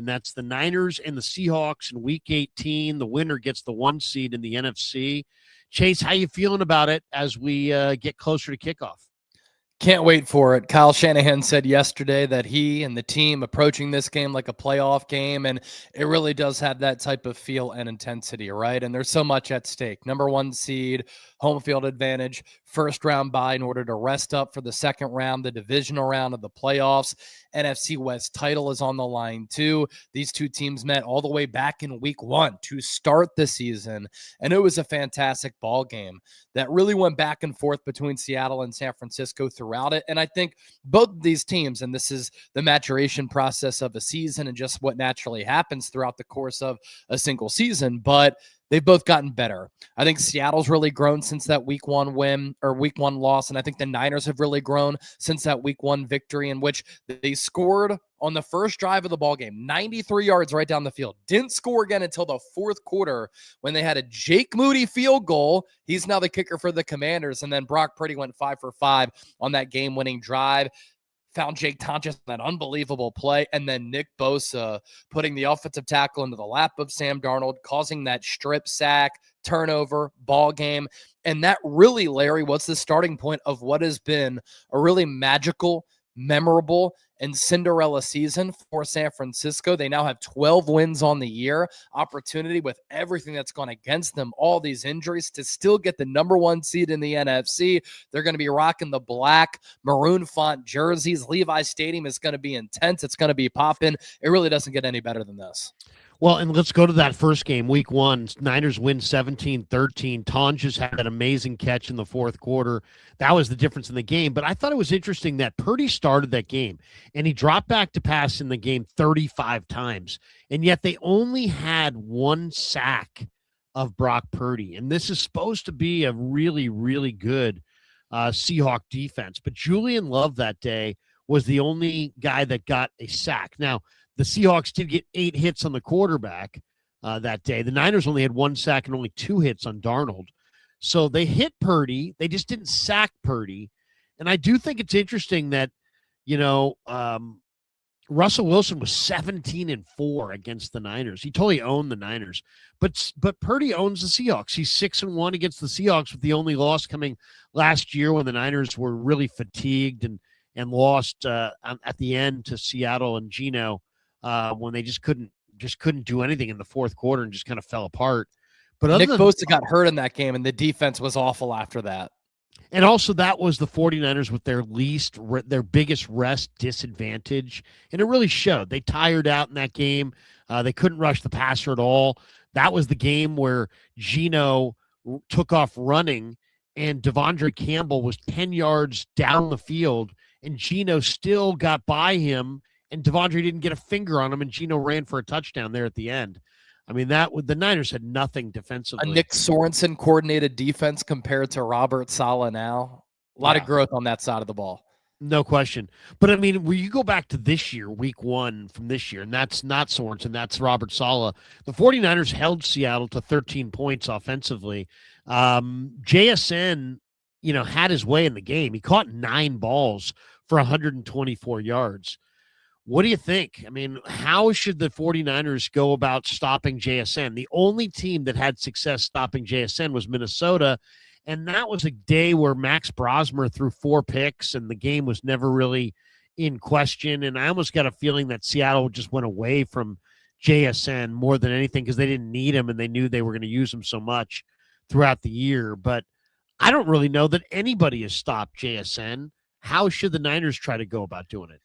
and that's the Niners and the Seahawks in Week 18. The winner gets the 1 seed in the NFC. Chase, how you feeling about it as we get closer to kickoff? Can't wait for it. Kyle Shanahan said yesterday that he and the team approaching this game like a playoff game, and it really does have that type of feel and intensity, right? And there's so much at stake. Number 1 seed, home field advantage, first round bye in order to rest up for the second round, the divisional round of the playoffs. NFC West title is on the line too. These two teams met all the way back in week 1 to start the season, and it was a fantastic ball game that really went back and forth between Seattle and San Francisco throughout it. And I think both of these teams, and this is the maturation process of a season and just what naturally happens throughout the course of a single season, but they've both gotten better. I think Seattle's really grown since that week 1 win or week 1 loss. And I think the Niners have really grown since that week 1 victory, in which they scored on the first drive of the ball game, 93 yards right down the field. Didn't score again until the fourth quarter when they had a Jake Moody field goal. He's now the kicker for the Commanders. And then Brock Purdy went 5 for 5 on that game-winning drive. Found Jake Tonjes that unbelievable play, and then Nick Bosa putting the offensive tackle into the lap of Sam Darnold, causing that strip sack, turnover, ball game. And that really, Larry, was the starting point of what has been a really magical, memorable, and Cinderella season for San Francisco. They now have 12 wins on the year, opportunity with everything that's gone against them, all these injuries, to still get the number 1 seed in the NFC. They're going to be rocking the black maroon font jerseys. Levi's Stadium is going to be intense. It's going to be popping. It really doesn't get any better than this. Well, and let's go to that first game, week 1. Niners win 17-13. Tonjes had that amazing catch in the fourth quarter. That was the difference in the game. But I thought it was interesting that Purdy started that game, and he dropped back to pass in the game 35 times. And yet they only had 1 sack of Brock Purdy. And this is supposed to be a really, really good Seahawk defense. But Julian Love that day was the only guy that got a sack. Now, the Seahawks did get 8 hits on the quarterback that day. The Niners only had 1 sack and only 2 hits on Darnold. So they hit Purdy. They just didn't sack Purdy. And I do think it's interesting that, Russell Wilson was 17-4 against the Niners. He totally owned the Niners. But Purdy owns the Seahawks. He's 6-1 against the Seahawks, with the only loss coming last year when the Niners were really fatigued and lost at the end to Seattle and Geno. When they just couldn't do anything in the fourth quarter and just kind of fell apart. But Nick Bosa got hurt in that game, and the defense was awful after that. And also, that was the 49ers with their biggest rest disadvantage, and it really showed. They tired out in that game. They couldn't rush the passer at all. That was the game where Geno took off running, and Devondre Campbell was 10 yards down the field, and Geno still got by him. And Devondre didn't get a finger on him, and Geno ran for a touchdown there at the end. I mean, the Niners had nothing defensively. A Nick Sorensen coordinated defense compared to Robert Saleh now. A lot of growth on that side of the ball. No question. But, I mean, when you go back to this year, week 1 from this year, and that's not Sorensen, that's Robert Saleh, the 49ers held Seattle to 13 points offensively. JSN, had his way in the game. He caught 9 balls for 124 yards. What do you think? I mean, how should the 49ers go about stopping JSN? The only team that had success stopping JSN was Minnesota, and that was a day where Max Brosmer threw 4 picks, and the game was never really in question. And I almost got a feeling that Seattle just went away from JSN more than anything because they didn't need him, and they knew they were going to use him so much throughout the year. But I don't really know that anybody has stopped JSN. How should the Niners try to go about doing it?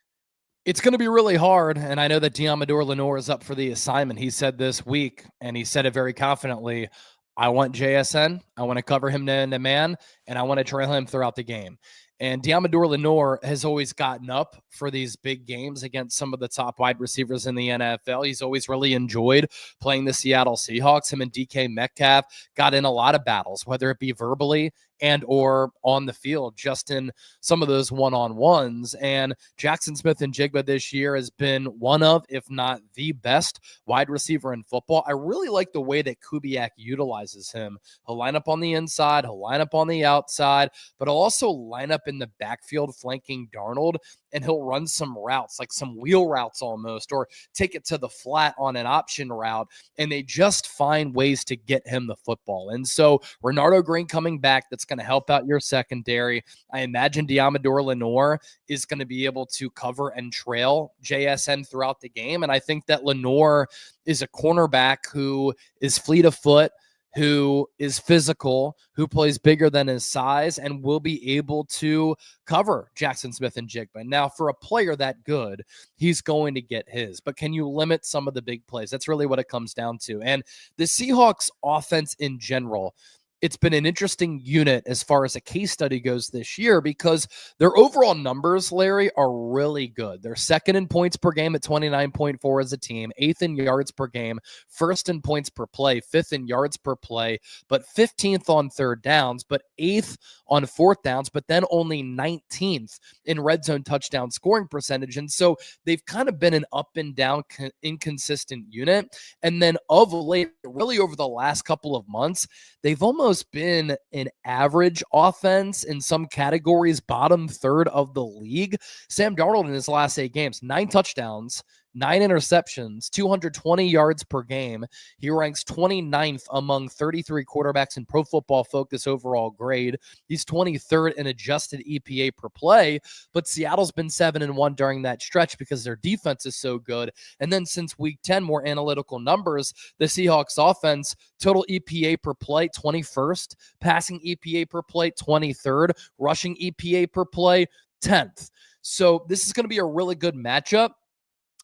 It's going to be really hard, and I know that Deommodore Lenoir is up for the assignment. He said this week, and he said it very confidently, I want JSN, I want to cover him man to man, and I want to trail him throughout the game. And Deommodore Lenoir has always gotten up for these big games against some of the top wide receivers in the NFL. He's always really enjoyed playing the Seattle Seahawks. Him and DK Metcalf got in a lot of battles, whether it be verbally and or on the field, just in some of those one-on-ones. And Jackson Smith-Njigba this year has been one of, if not the best wide receiver in football. I really like the way that Kubiak utilizes him. He'll line up on the inside, he'll line up on the outside, but he'll also line up in the backfield flanking Darnold, and he'll run some routes, like some wheel routes almost, or take it to the flat on an option route, and they just find ways to get him the football. And so Renardo Green coming back, that's going to help out your secondary. I imagine Diamador Lenore is going to be able to cover and trail JSN throughout the game. And I think that Lenore is a cornerback who is fleet of foot, who is physical, who plays bigger than his size, and will be able to cover Jackson Smith and Jigba. Now, for a player that good, he's going to get his. But can you limit some of the big plays? That's really what it comes down to. And the Seahawks offense in general, it's been an interesting unit as far as a case study goes this year, because their overall numbers, Larry, are really good. They're second in points per game at 29.4 as a team, 8th in yards per game, 1st in points per play, 5th in yards per play, but 15th on third downs, but 8th on fourth downs, but then only 19th in red zone touchdown scoring percentage. And so they've kind of been an up and down inconsistent unit. And then of late, really over the last couple of months, they've almost been an average offense in some categories, bottom third of the league. Sam Darnold in his last 8 games, 9 touchdowns, 9 interceptions, 220 yards per game. He ranks 29th among 33 quarterbacks in Pro Football Focus overall grade. He's 23rd in adjusted EPA per play, but Seattle's been 7-1 during that stretch because their defense is so good. And then since week 10, more analytical numbers, the Seahawks offense, total EPA per play, 21st, passing EPA per play, 23rd, rushing EPA per play, 10th. So this is going to be a really good matchup,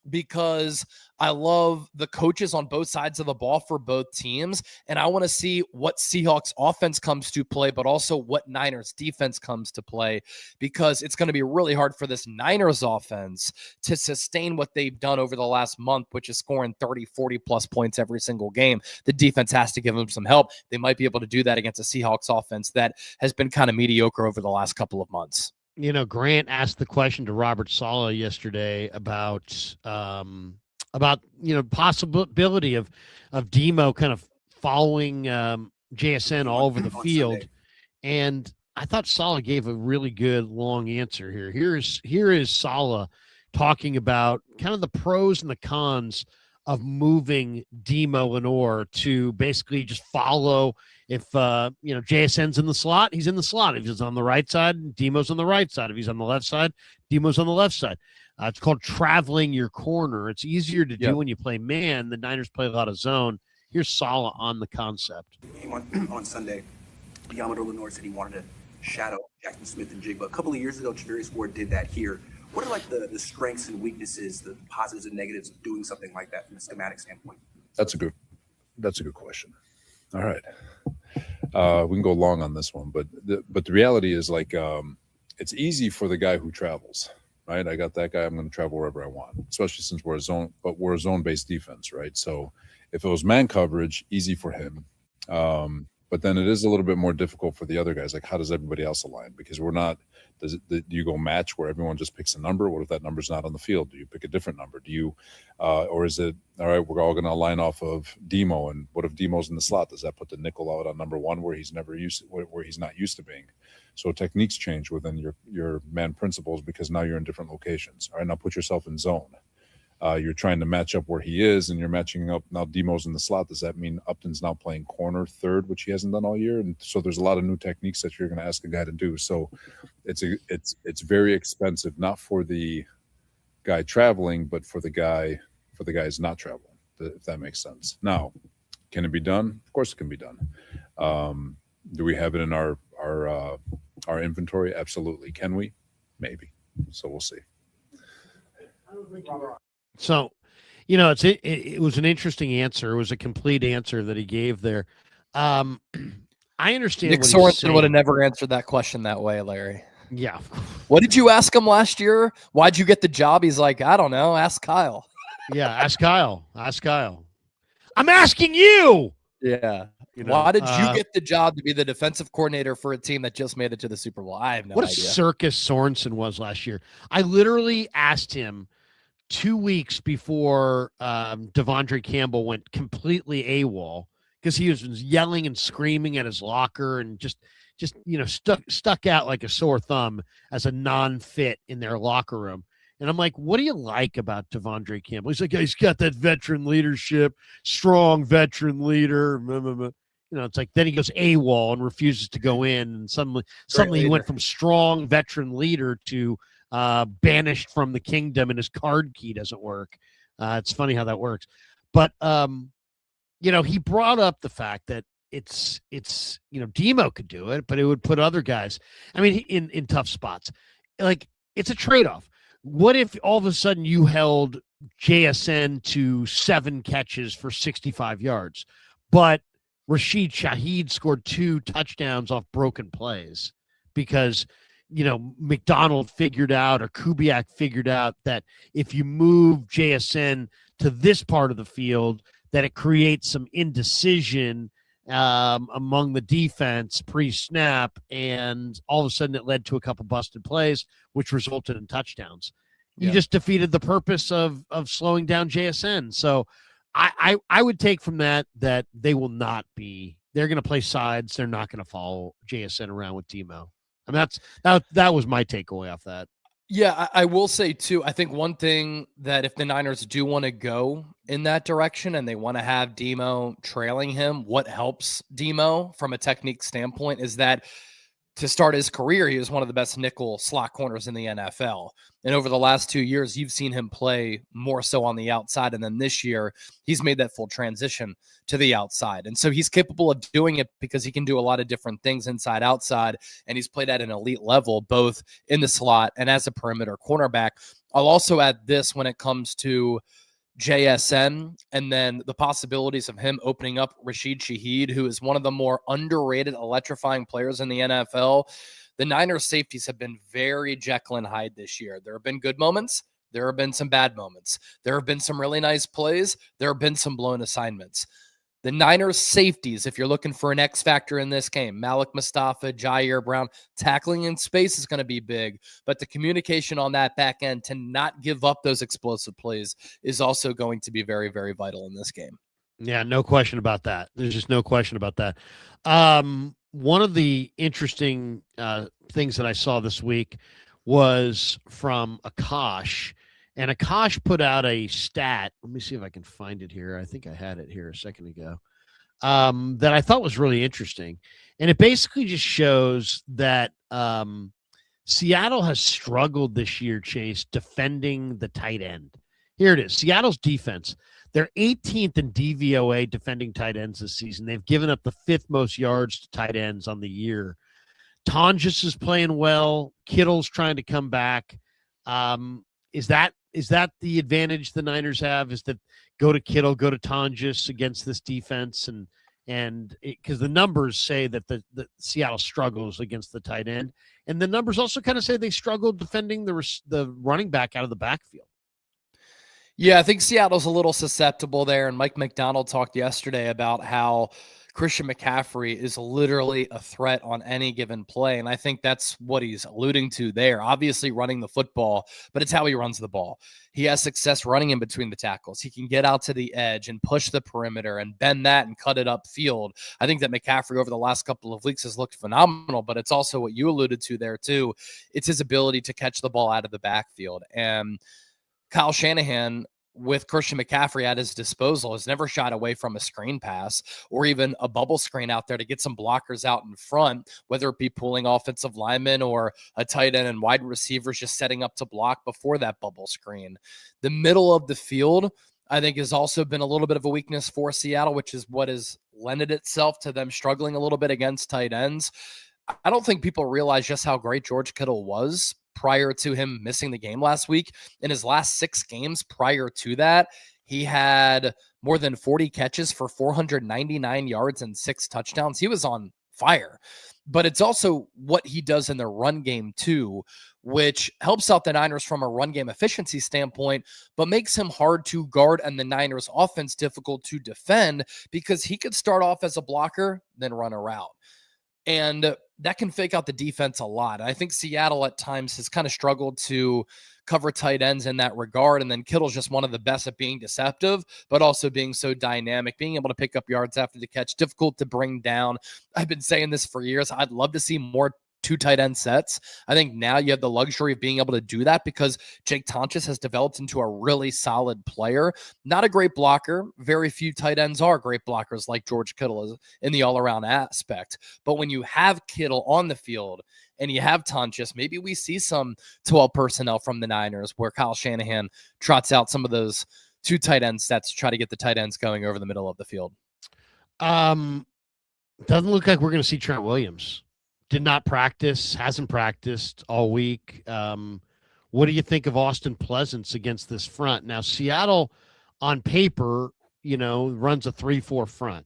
because I love the coaches on both sides of the ball for both teams. And I want to see what Seahawks offense comes to play, but also what Niners defense comes to play, because it's going to be really hard for this Niners offense to sustain what they've done over the last month, which is scoring 30, 40 plus points every single game. The defense has to give them some help. They might be able to do that against a Seahawks offense that has been kind of mediocre over the last couple of months. You know, Grant asked the question to Robert Saleh yesterday about possibility of Demo kind of following JSN all over the field, and I thought Saleh gave a really good long answer here. Here is Saleh talking about kind of the pros and the cons of moving Demo Lenore to basically just follow. If JSN's in the slot, he's in the slot. If he's on the right side, Demo's on the right side. If he's on the left side, Demo's on the left side. It's called traveling your corner. It's easier to do when you play man. The Niners play a lot of zone. Here's Saleh on the concept. On Sunday, Diamador Lenore said he wanted to shadow Jackson Smith and Jigba. A couple of years ago, Javarius Ward did that here. What are like the strengths and weaknesses, the positives and negatives of doing something like that from a schematic standpoint? That's a good question. All right. We can go long on this one, but the reality is, like, it's easy for the guy who travels, right? I got that guy. I'm going to travel wherever I want, especially since we're a zone-based defense, right? So if it was man coverage, easy for him. But then it is a little bit more difficult for the other guys. Like, how does everybody else align? Because we're not. Do you go match where everyone just picks a number? What if that number's not on the field? Do you pick a different number? Do you, or is it all right? We're all going to align off of Demo, and what if Demo's in the slot? Does that put the nickel out on number one where he's not used to being? So techniques change within your man principles because now you're in different locations. All right, now put yourself in zone. You're trying to match up where he is, and you're matching up. Now Demo's in the slot. Does that mean Upton's now playing corner third, which he hasn't done all year? And so there's a lot of new techniques that you're going to ask a guy to do. So it's very expensive, not for the guy traveling, but for the guys not traveling, if that makes sense. Now, can it be done? Of course it can be done. Do we have it in our inventory? Absolutely. Can we? Maybe. So we'll see. So, it was an interesting answer. It was a complete answer that he gave there. I understand. Nick Sorensen would have never answered that question that way, Larry. Yeah. What did you ask him last year? Why'd you get the job? He's like, I don't know. Ask Kyle. Yeah, ask Kyle. Ask Kyle. I'm asking you. Yeah. Why did you get the job to be the defensive coordinator for a team that just made it to the Super Bowl? I have no idea. What a circus Sorensen was last year. I literally asked him 2 weeks before Devondre Campbell went completely AWOL because he was yelling and screaming at his locker and just just stuck out like a sore thumb as a non-fit in their locker room. And I'm like, what do you like about Devondre Campbell? He's like, he's got that veteran leadership, strong veteran leader. It's like then he goes AWOL and refuses to go in, and suddenly he went from strong veteran leader to banished from the kingdom, and his card key doesn't work. It's funny how that works. But he brought up the fact that it's Demo could do it, but it would put other guys, in tough spots. Like, it's a trade-off. What if all of a sudden you held JSN to 7 catches for 65 yards, but Rashid Shaheed scored 2 touchdowns off broken plays because, McDonald figured out, or Kubiak figured out, that if you move JSN to this part of the field, that it creates some indecision among the defense pre-snap, and all of a sudden it led to a couple busted plays, which resulted in touchdowns. You just defeated the purpose of slowing down JSN. So I would take from that they will not be. They're going to play sides. They're not going to follow JSN around with Demo. That was my takeaway off that. Yeah, I will say too, I think one thing that if the Niners do want to go in that direction and they want to have Demo trailing him, what helps Demo from a technique standpoint is that to start his career, he was one of the best nickel slot corners in the NFL. And over the last 2 years, you've seen him play more so on the outside. And then this year, he's made that full transition to the outside. And so he's capable of doing it because he can do a lot of different things inside, outside. And he's played at an elite level, both in the slot and as a perimeter cornerback. I'll also add this when it comes to JSN and then the possibilities of him opening up Rashid Shaheed, who is one of the more underrated, electrifying players in the NFL. The Niners safeties have been very Jekyll and Hyde this year. There have been good moments. There have been some bad moments. There have been some really nice plays. There have been some blown assignments. The Niners safeties, if you're looking for an X factor in this game, Malik Mustafa, Jair Brown, tackling in space is going to be big, but the communication on that back end to not give up those explosive plays is also going to be very, very vital in this game. Yeah, no question about that. There's just no question about that. One of the interesting things that I saw this week was from Akash. And Akash put out a stat. Let me see if I can find it here. I think I had it here a second ago. That I thought was really interesting. And it basically just shows that Seattle has struggled this year, Chase, defending the tight end. Here it is. Seattle's defense. They're 18th in DVOA defending tight ends this season. They've given up the 5th most yards to tight ends on the year. Tonjes is playing well. Kittle's trying to come back. Is that the advantage the Niners have, is that go to Kittle, go to Tonjes against this defense? And because the numbers say that the Seattle struggles against the tight end. And the numbers also kind of say they struggled defending the running back out of the backfield. Yeah, I think Seattle's a little susceptible there. And Mike McDonald talked yesterday about how Christian McCaffrey is literally a threat on any given play. And I think that's what he's alluding to there. Obviously running the football, but it's how he runs the ball. He has success running in between the tackles. He can get out to the edge and push the perimeter and bend that and cut it upfield. I think that McCaffrey over the last couple of weeks has looked phenomenal, but it's also what you alluded to there too. It's his ability to catch the ball out of the backfield. And Kyle Shanahan, with Christian McCaffrey at his disposal, has never shied away from a screen pass or even a bubble screen out there to get some blockers out in front, whether it be pulling offensive linemen or a tight end and wide receivers just setting up to block before that bubble screen. The middle of the field, I think, has also been a little bit of a weakness for Seattle, which is what has lended itself to them struggling a little bit against tight ends. I don't think people realize just how great George Kittle was prior to him missing the game last week. In his last 6 games prior to that, he had more than 40 catches for 499 yards and 6 touchdowns. He was on fire. But it's also what he does in the run game too, which helps out the Niners from a run game efficiency standpoint, but makes him hard to guard and the Niners offense difficult to defend because he could start off as a blocker, then run a route. And that can fake out the defense a lot. I think Seattle at times has kind of struggled to cover tight ends in that regard. And then Kittle's just one of the best at being deceptive, but also being so dynamic, being able to pick up yards after the catch, difficult to bring down. I've been saying this for years. I'd love to see more two tight end sets. I think now you have the luxury of being able to do that because Jake Tonches has developed into a really solid player. Not a great blocker. Very few tight ends are great blockers like George Kittle is in the all-around aspect. But when you have Kittle on the field and you have Tonches, maybe we see some 12 personnel from the Niners where Kyle Shanahan trots out some of those two tight end sets to try to get the tight ends going over the middle of the field. Doesn't look like we're going to see Trent Williams. Did not practice, hasn't practiced all week. What do you think of Austin Pleasance against this front? Now, Seattle on paper, runs a 3-4 front.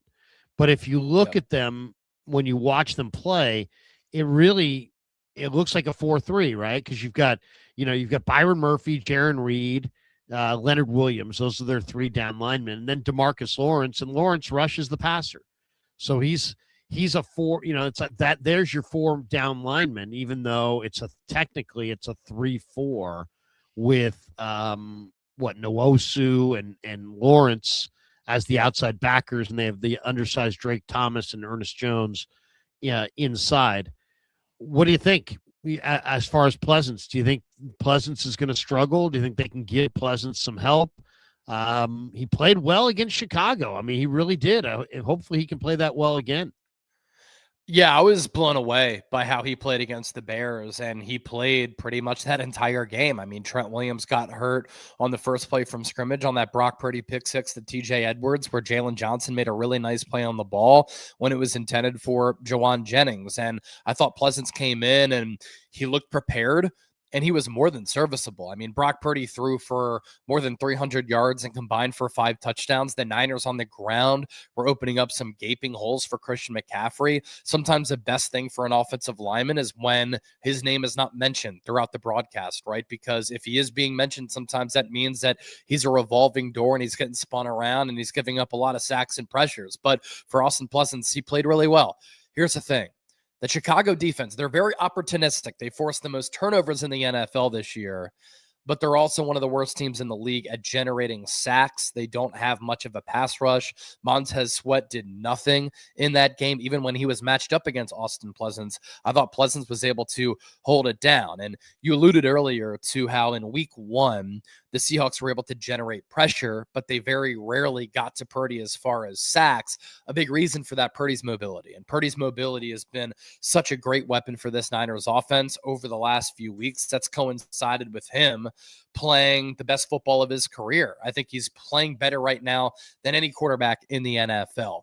But if you look at them, when you watch them play, it looks like a 4-3, right? Because you've got Byron Murphy, Jaron Reed, Leonard Williams. Those are their three down linemen. And then DeMarcus Lawrence, and Lawrence rushes the passer. So he's a 4, it's like that. There's your 4 down lineman, even though technically it's a 3-4 with Nwosu and Lawrence as the outside backers, and they have the undersized Drake Thomas and Ernest Jones inside. What do you think as far as Pleasance? Do you think Pleasance is going to struggle? Do you think they can give Pleasance some help? He played well against Chicago. I mean, he really did. Hopefully he can play that well again. Yeah, I was blown away by how he played against the Bears, and he played pretty much that entire game. I mean, Trent Williams got hurt on the first play from scrimmage on that Brock Purdy pick six to TJ Edwards, where Jalen Johnson made a really nice play on the ball when it was intended for Jawan Jennings. And I thought Pleasance came in and he looked prepared, and he was more than serviceable. I mean, Brock Purdy threw for more than 300 yards and combined for 5 touchdowns. The Niners on the ground were opening up some gaping holes for Christian McCaffrey. Sometimes the best thing for an offensive lineman is when his name is not mentioned throughout the broadcast, right? Because if he is being mentioned, sometimes that means that he's a revolving door and he's getting spun around and he's giving up a lot of sacks and pressures. But for Austin Pleasance, he played really well. Here's the thing. The Chicago defense, they're very opportunistic. They forced the most turnovers in the NFL this year, but they're also one of the worst teams in the league at generating sacks. They don't have much of a pass rush. Montez Sweat did nothing in that game, even when he was matched up against Austin Pleasance. I thought Pleasance was able to hold it down. And you alluded earlier to how in week 1, the Seahawks were able to generate pressure, but they very rarely got to Purdy as far as sacks. A big reason for that, Purdy's mobility. And Purdy's mobility has been such a great weapon for this Niners offense over the last few weeks. That's coincided with him playing the best football of his career. I think he's playing better right now than any quarterback in the NFL.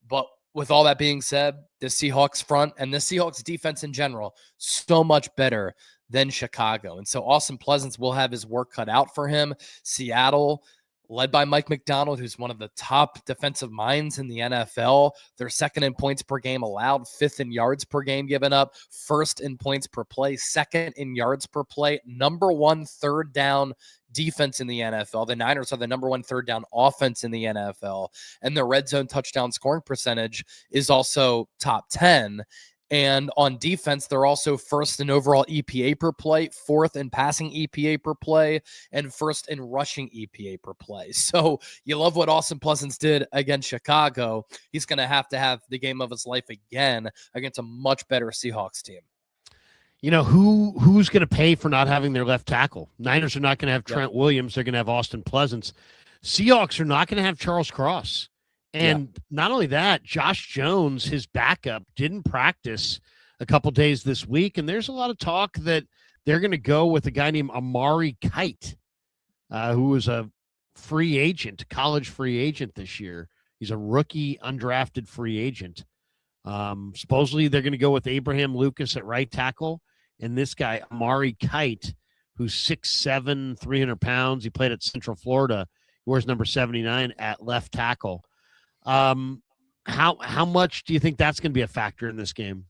But with all that being said, the Seahawks front and the Seahawks defense in general, so much better than Chicago. And so Austin Pleasance will have his work cut out for him. Seattle, led by Mike McDonald, who's one of the top defensive minds in the NFL. They're second in points per game allowed, fifth in yards per game given up, first in points per play, second in yards per play, number 1 third down defense in the NFL. The Niners are the number 1 third down offense in the NFL. And the red zone touchdown scoring percentage is also top 10. And on defense, they're also first in overall EPA per play, fourth in passing EPA per play, and first in rushing EPA per play. So you love what Austin Pleasance did against Chicago. He's going to have the game of his life again against a much better Seahawks team. Who's going to pay for not having their left tackle? Niners are not going to have Trent Williams. They're going to have Austin Pleasance. Seahawks are not going to have Charles Cross. And not only that, Josh Jones, his backup, didn't practice a couple days this week. And there's a lot of talk that they're going to go with a guy named Amari Kite, who was a college free agent this year. He's a rookie, undrafted free agent. Supposedly they're going to go with Abraham Lucas at right tackle. And this guy, Amari Kite, who's 6'7", 300 pounds. He played at Central Florida. He wears number 79 at left tackle. How much do you think that's going to be a factor in this game?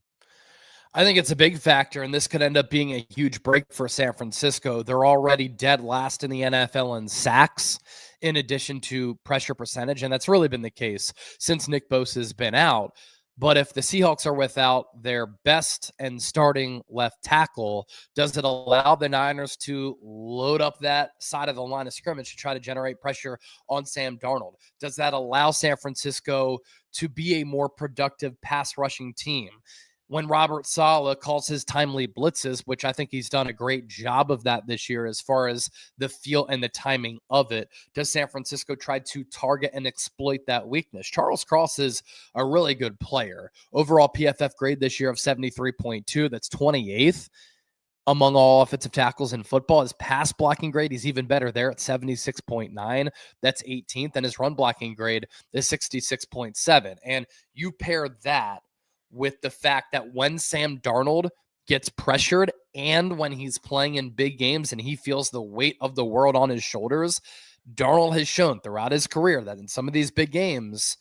I think it's a big factor, and this could end up being a huge break for San Francisco. They're already dead last in the NFL in sacks, in addition to pressure percentage, and that's really been the case since Nick Bosa has been out. But if the Seahawks are without their best and starting left tackle, does it allow the Niners to load up that side of the line of scrimmage to try to generate pressure on Sam Darnold? Does that allow San Francisco to be a more productive pass rushing team? When Robert Saleh calls his timely blitzes, which I think he's done a great job of that this year as far as the feel and the timing of it, does San Francisco try to target and exploit that weakness? Charles Cross is a really good player. Overall PFF grade this year of 73.2, that's 28th among all offensive tackles in football. His pass blocking grade, he's even better there at 76.9. That's 18th. And his run blocking grade is 66.7. And you pair that with the fact that when Sam Darnold gets pressured and when he's playing in big games and he feels the weight of the world on his shoulders, Darnold has shown throughout his career that in some of these big games,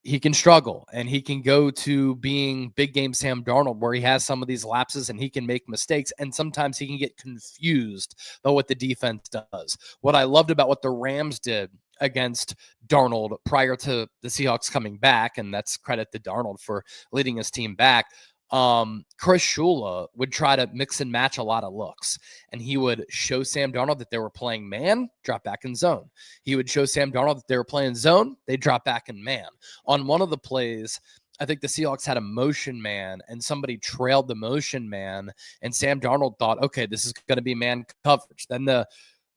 he can struggle and he can go to being big game Sam Darnold where he has some of these lapses and he can make mistakes. And sometimes he can get confused by what the defense does. What I loved about what the Rams did against Darnold prior to the Seahawks coming back, and that's credit to Darnold for leading his team back. Chris Shula would try to mix and match a lot of looks, and he would show Sam Darnold that they were playing man, drop back in zone. He would show Sam Darnold that they were playing zone, they drop back in man. On one of the plays, I think the Seahawks had a motion man and somebody trailed the motion man, and Sam Darnold thought, okay, this is going to be man coverage. Then the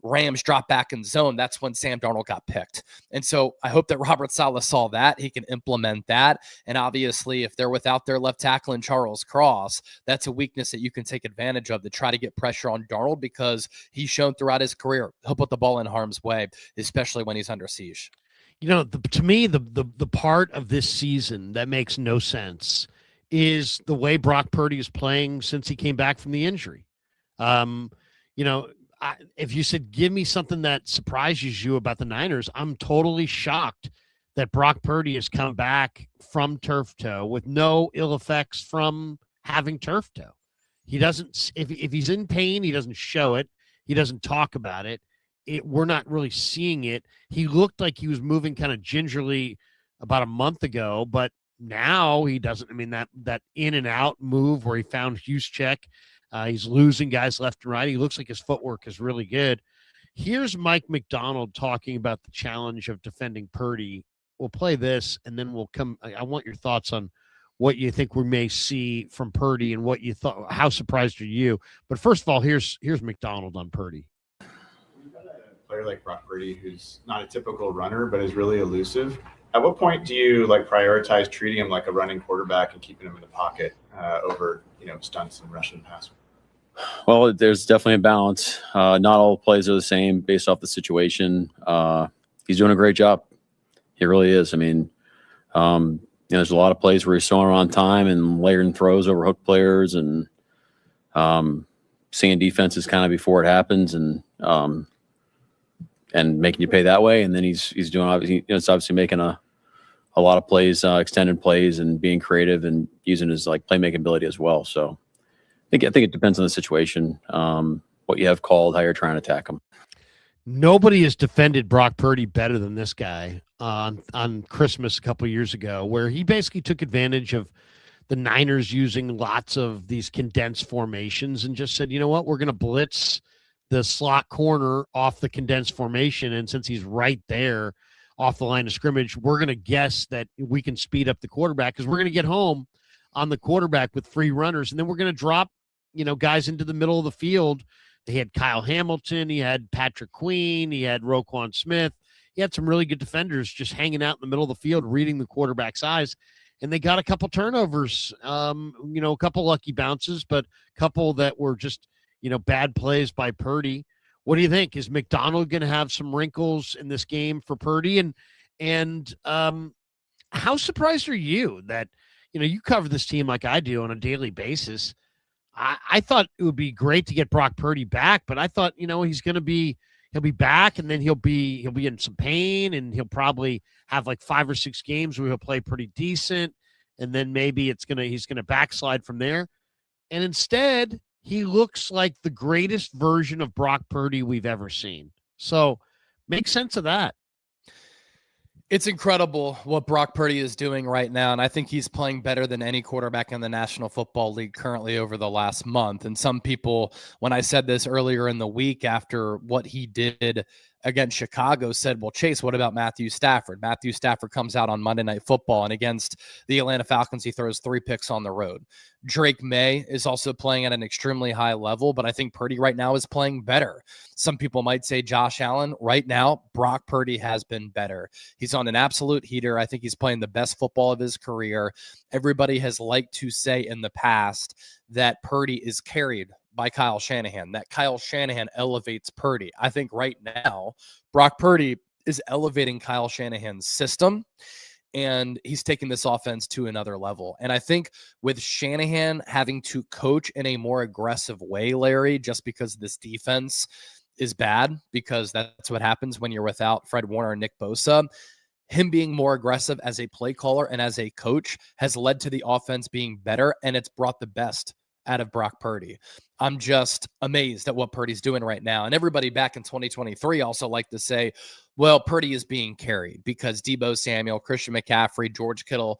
Rams drop back in zone. That's when Sam Darnold got picked. And so I hope that Robert Saleh saw that. He can implement that. And obviously, if they're without their left tackle and Charles Cross, that's a weakness that you can take advantage of to try to get pressure on Darnold because he's shown throughout his career he'll put the ball in harm's way, especially when he's under siege. You know, to me, the part of this season that makes no sense is the way Brock Purdy is playing since he came back from the injury. If you said, give me something that surprises you about the Niners, I'm totally shocked that Brock Purdy has come back from turf toe with no ill effects from having turf toe. He doesn't, if he's in pain, he doesn't show it. He doesn't talk about it. We're not really seeing it. He looked like he was moving kind of gingerly about a month ago, but now he doesn't. I mean, that in and out move where he found Juszczyk, he's losing guys left and right. He looks like his footwork is really good. Here's Mike McDonald talking about the challenge of defending Purdy. We'll play this, and then we'll come. I want your thoughts on what you think we may see from Purdy and what you thought. How surprised are you? But first of all, here's McDonald on Purdy. You've got a player like Brock Purdy who's not a typical runner, but is really elusive. At what point do you prioritize treating him like a running quarterback and keeping him in the pocket over stunts and rushing pass? Well, there's definitely a balance. Not all plays are the same based off the situation. He's doing a great job. He really is. I mean, there's a lot of plays where he's throwing on time and layering throws over hook players and seeing defenses kind of before it happens and making you pay that way. And then he's doing obviously, it's obviously making a lot of plays, extended plays, and being creative and using his playmaking ability as well. So I think it depends on the situation, what you have called, how you're trying to attack him. Nobody has defended Brock Purdy better than this guy on Christmas a couple of years ago, where he basically took advantage of the Niners using lots of these condensed formations and just said, you know what, we're going to blitz the slot corner off the condensed formation. And since he's right there off the line of scrimmage, we're going to guess that we can speed up the quarterback because we're going to get home on the quarterback with free runners. And then we're going to drop, guys into the middle of the field. He had Kyle Hamilton. He had Patrick Queen. He had Roquan Smith. He had some really good defenders just hanging out in the middle of the field, reading the quarterback's eyes. And they got a couple turnovers, a couple lucky bounces, but a couple that were just, bad plays by Purdy. What do you think? Is McDonald going to have some wrinkles in this game for Purdy? And how surprised are you that, you cover this team like I do on a daily basis? I thought it would be great to get Brock Purdy back, but I thought, he's going to be, he'll be back and then he'll be in some pain and he'll probably have 5 or 6 games where he'll play pretty decent. And then maybe he's going to backslide from there. And instead he looks like the greatest version of Brock Purdy we've ever seen. So make sense of that. It's incredible what Brock Purdy is doing right now, and I think he's playing better than any quarterback in the National Football League currently over the last month. And some people, when I said this earlier in the week after what he did against Chicago, said, well, Chase, what about Matthew Stafford? Matthew Stafford comes out on Monday Night Football, and against the Atlanta Falcons, he throws 3 picks on the road. Drake May is also playing at an extremely high level, but I think Purdy right now is playing better. Some people might say Josh Allen. Right now, Brock Purdy has been better. He's on an absolute heater. I think he's playing the best football of his career. Everybody has liked to say in the past that Purdy is carried by Kyle Shanahan, that Kyle Shanahan elevates Purdy. I think right now, Brock Purdy is elevating Kyle Shanahan's system, and he's taking this offense to another level. And I think with Shanahan having to coach in a more aggressive way, Larry, just because this defense is bad, because that's what happens when you're without Fred Warner and Nick Bosa, him being more aggressive as a play caller and as a coach has led to the offense being better, and it's brought the best out of Brock Purdy. I'm just amazed at what Purdy's doing right now. And everybody back in 2023 also like to say, well, Purdy is being carried because Deebo Samuel, Christian McCaffrey, George Kittle,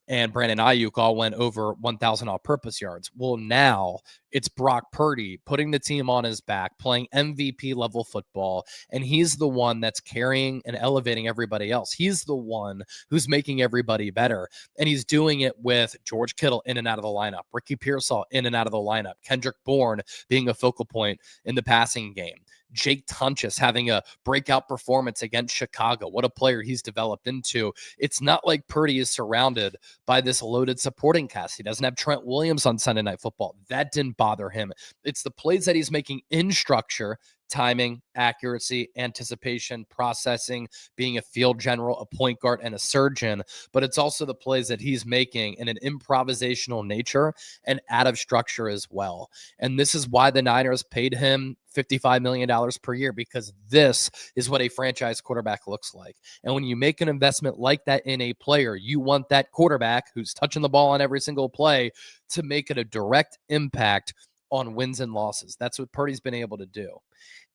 and Brandon Ayuk all went over 1,000 all-purpose yards. Well, now it's Brock Purdy putting the team on his back, playing MVP-level football, and he's the one that's carrying and elevating everybody else. He's the one who's making everybody better, and he's doing it with George Kittle in and out of the lineup, Ricky Pearsall in and out of the lineup, Kendrick Bourne being a focal point in the passing game, Jake Tunchess having a breakout performance against Chicago. What a player he's developed into. It's not like Purdy is surrounded by this loaded supporting cast. He doesn't have Trent Williams on Sunday Night Football. That didn't bother him. It's the plays that he's making in structure, timing, accuracy, anticipation, processing, being a field general, a point guard, and a surgeon. But it's also the plays that he's making in an improvisational nature and out of structure as well. And this is why the Niners paid him $55 million per year, because this is what a franchise quarterback looks like. And when you make an investment like that in a player, you want that quarterback who's touching the ball on every single play to make it a direct impact on wins and losses. That's what Purdy's been able to do.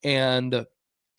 And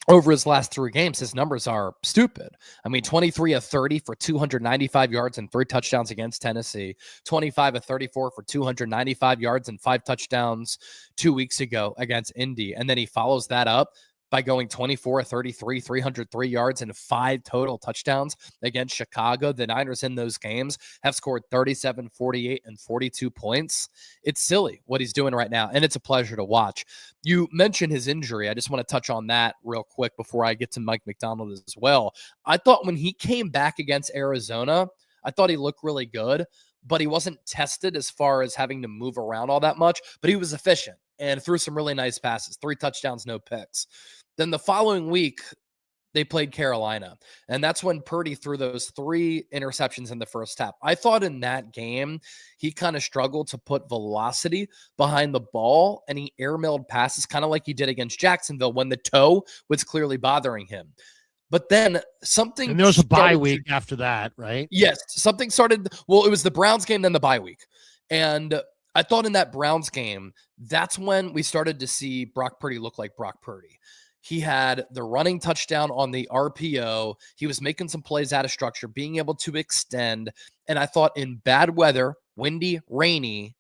over his last 3 games, his numbers are stupid. I mean, 23 of 30 for 295 yards and 3 touchdowns against Tennessee, 25 of 34 for 295 yards and 5 touchdowns 2 weeks ago against Indy. And then he follows that up by going 24 of 33, 303 yards and 5 total touchdowns against Chicago. The Niners in those games have scored 37, 48, and 42 points. It's silly what he's doing right now, and it's a pleasure to watch. You mentioned his injury. I just want to touch on that real quick before I get to Mike McDonald as well. I thought when he came back against Arizona, I thought he looked really good, but he wasn't tested as far as having to move around all that much, but he was efficient and threw some really nice passes, 3 touchdowns, no picks. Then the following week, they played Carolina, and that's when Purdy threw those 3 interceptions in the first half. I thought in that game, he kind of struggled to put velocity behind the ball, and he airmailed passes kind of like he did against Jacksonville when the toe was clearly bothering him. But then something... And there was a bye week after that, right? Yes, something started... Well, it was the Browns game, then the bye week. And I thought in that Browns game, that's when we started to see Brock Purdy look like Brock Purdy. He had the running touchdown on the RPO. He was making some plays out of structure, being able to extend. And I thought in bad weather, windy, rainy,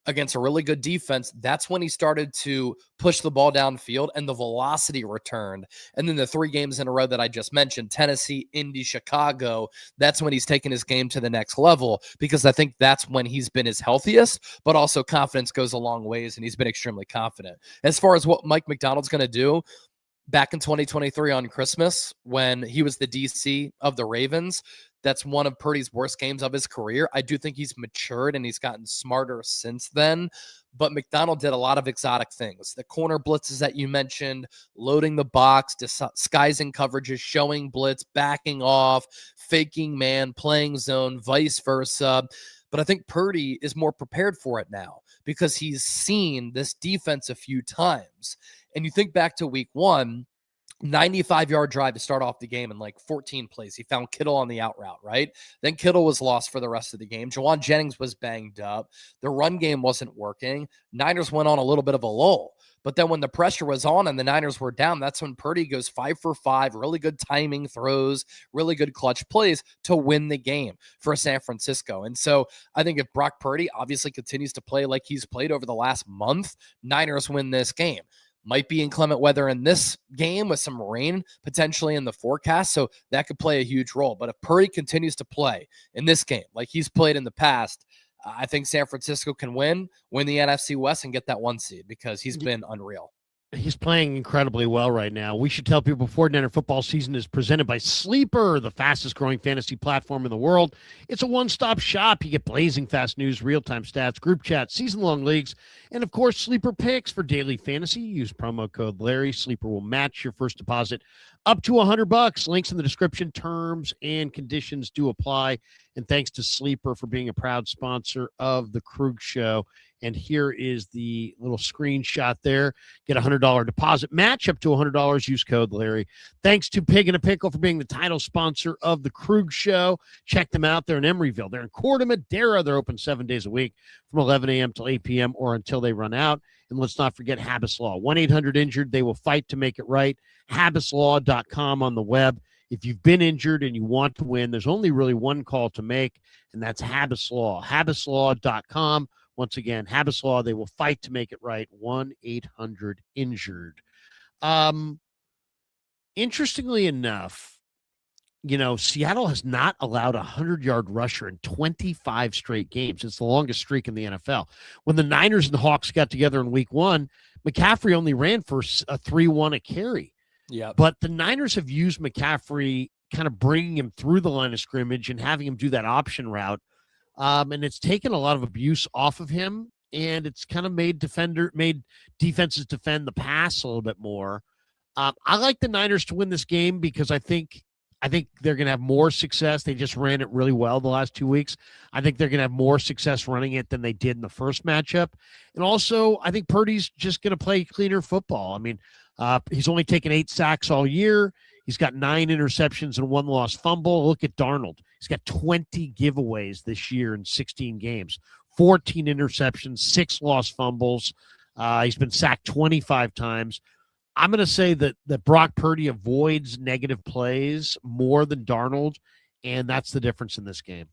against a really good defense, that's when he started to push the ball downfield and the velocity returned. And then the 3 games in a row that I just mentioned, Tennessee, Indy, Chicago, that's when he's taken his game to the next level, because I think that's when he's been his healthiest, but also confidence goes a long ways, and he's been extremely confident. As far as what Mike McDonald's going to do, back in 2023 on Christmas, when he was the DC of the Ravens, that's one of Purdy's worst games of his career. I do think he's matured and he's gotten smarter since then, but McDonald did a lot of exotic things. The corner blitzes that you mentioned, loading the box, disguising coverages, showing blitz, backing off, faking man, playing zone, vice versa. But I think Purdy is more prepared for it now because he's seen this defense a few times. And you think back to week 1, 95-yard drive to start off the game in like 14 plays. He found Kittle on the out route, right? Then Kittle was lost for the rest of the game. Jawan Jennings was banged up. The run game wasn't working. Niners went on a little bit of a lull. But then when the pressure was on and the Niners were down, that's when Purdy goes 5 for 5, really good timing throws, really good clutch plays to win the game for San Francisco. And so I think if Brock Purdy obviously continues to play like he's played over the last month, Niners win this game. Might be inclement weather in this game with some rain potentially in the forecast, so that could play a huge role. But if Purdy continues to play in this game like he's played in the past, I think San Francisco can win the NFC West and get that 1 seed because he's been unreal. He's playing incredibly well right now. We should tell people Fortnite football season is presented by Sleeper, the fastest growing fantasy platform in the world. It's a one-stop shop. You get blazing fast news, real-time stats, group chats, season-long leagues, and of course, Sleeper picks for daily fantasy. Use promo code Larry. Sleeper will match your first deposit up to $100. Links in the description. Terms and conditions do apply. And thanks to Sleeper for being a proud sponsor of the Krug Show. And here is the little screenshot there. Get a $100 deposit match up to $100. Use code Larry. Thanks to Pig and a Pickle for being the title sponsor of the Krug Show. Check them out. They're in Emeryville. They're in Corte Madera. They're open 7 days a week from 11 a.m. till 8 p.m. or until they run out. And let's not forget Habas Law. 1-800-INJURED. They will fight to make it right. HabasLaw.com on the web. If you've been injured and you want to win, there's only really one call to make, and that's Habas Law. HabasLaw.com. Once again, Habas Law, they will fight to make it right. 1-800-INJURED. Interestingly enough, Seattle has not allowed a 100-yard rusher in 25 straight games. It's the longest streak in the NFL. When the Niners and the Hawks got together in week 1, McCaffrey only ran for a 3-1 a carry. Yeah. But the Niners have used McCaffrey, kind of bringing him through the line of scrimmage and having him do that option route. And it's taken a lot of abuse off of him, and it's kind of made defenses defend the pass a little bit more. I like the Niners to win this game because I think they're going to have more success. They just ran it really well the last 2 weeks. I think they're going to have more success running it than they did in the first matchup. And also, I think Purdy's just going to play cleaner football. I mean, he's only taken 8 sacks all year. He's got 9 interceptions and 1 lost fumble. Look at Darnold. He's got 20 giveaways this year in 16 games, 14 interceptions, 6 lost fumbles. He's been sacked 25 times. I'm going to say that Brock Purdy avoids negative plays more than Darnold, and that's the difference in this game.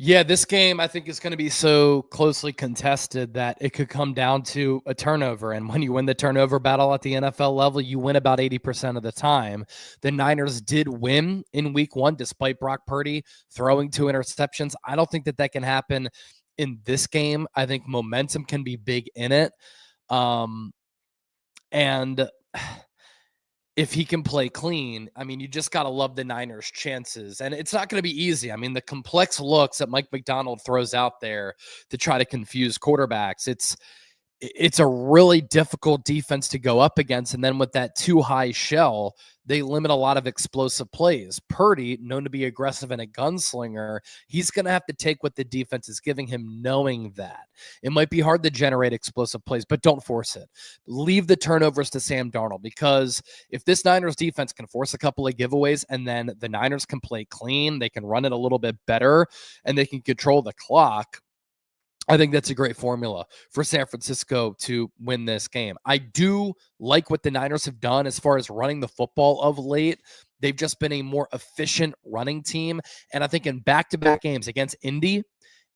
Yeah, this game I think is going to be so closely contested that it could come down to a turnover. And when you win the turnover battle at the NFL level, you win about 80% of the time. The Niners did win in week 1 despite Brock Purdy throwing 2 interceptions. I don't think that can happen in this game. I think momentum can be big in it. And if he can play clean, I mean, you just got to love the Niners' chances. And it's not going to be easy. I mean, the complex looks that Mike McDonald throws out there to try to confuse quarterbacks, it's a really difficult defense to go up against. And then with that too high shell, they limit a lot of explosive plays. Purdy, known to be aggressive and a gunslinger, he's going to have to take what the defense is giving him, knowing that. It might be hard to generate explosive plays, but don't force it. Leave the turnovers to Sam Darnold, because if this Niners defense can force a couple of giveaways and then the Niners can play clean, they can run it a little bit better, and they can control the clock, I think that's a great formula for San Francisco to win this game. I do like what the Niners have done as far as running the football of late. They've just been a more efficient running team. And I think in back-to-back games against Indy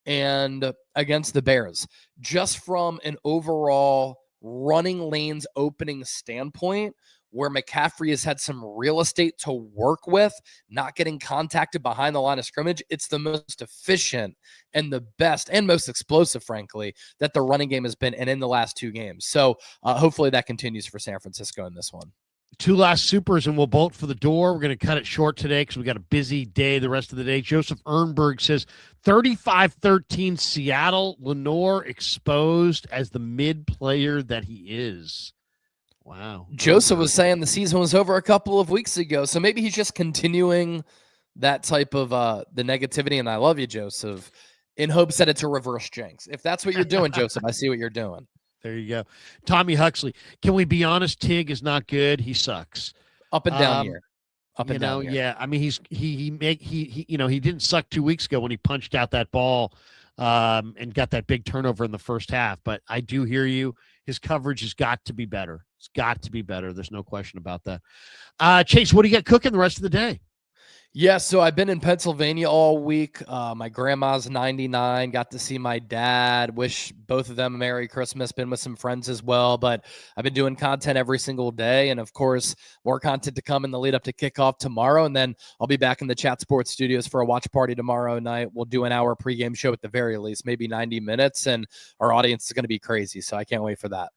and against the Bears, just from an overall running lanes opening standpoint, where McCaffrey has had some real estate to work with, not getting contacted behind the line of scrimmage, it's the most efficient and the best and most explosive, frankly, that the running game has been, and in the last 2 games. So hopefully that continues for San Francisco in this one. 2 last supers, and we'll bolt for the door. We're going to cut it short today because we got a busy day the rest of the day. Joseph Ernberg says 35-13 Seattle. Lenore exposed as the mid player that he is. Wow. Joseph was saying the season was over a couple of weeks ago, so maybe he's just continuing that type of the negativity, and I love you, Joseph, in hopes that it's a reverse jinx. If that's what you're doing, Joseph, I see what you're doing. There you go. Tommy Huxley. Can we be honest? Tig is not good. He sucks. Up and down here. Up and down here. Yeah. I mean, he didn't suck 2 weeks ago when he punched out that ball and got that big turnover in the first half. But I do hear you. His coverage has got to be better. It's got to be better. There's no question about that. Chase, what do you got cooking the rest of the day? Yeah, so I've been in Pennsylvania all week. My grandma's 99. Got to see my dad. Wish both of them a Merry Christmas. Been with some friends as well. But I've been doing content every single day. And, of course, more content to come in the lead up to kickoff tomorrow. And then I'll be back in the Chat Sports studios for a watch party tomorrow night. We'll do an hour pregame show at the very least, maybe 90 minutes. And our audience is going to be crazy. So I can't wait for that.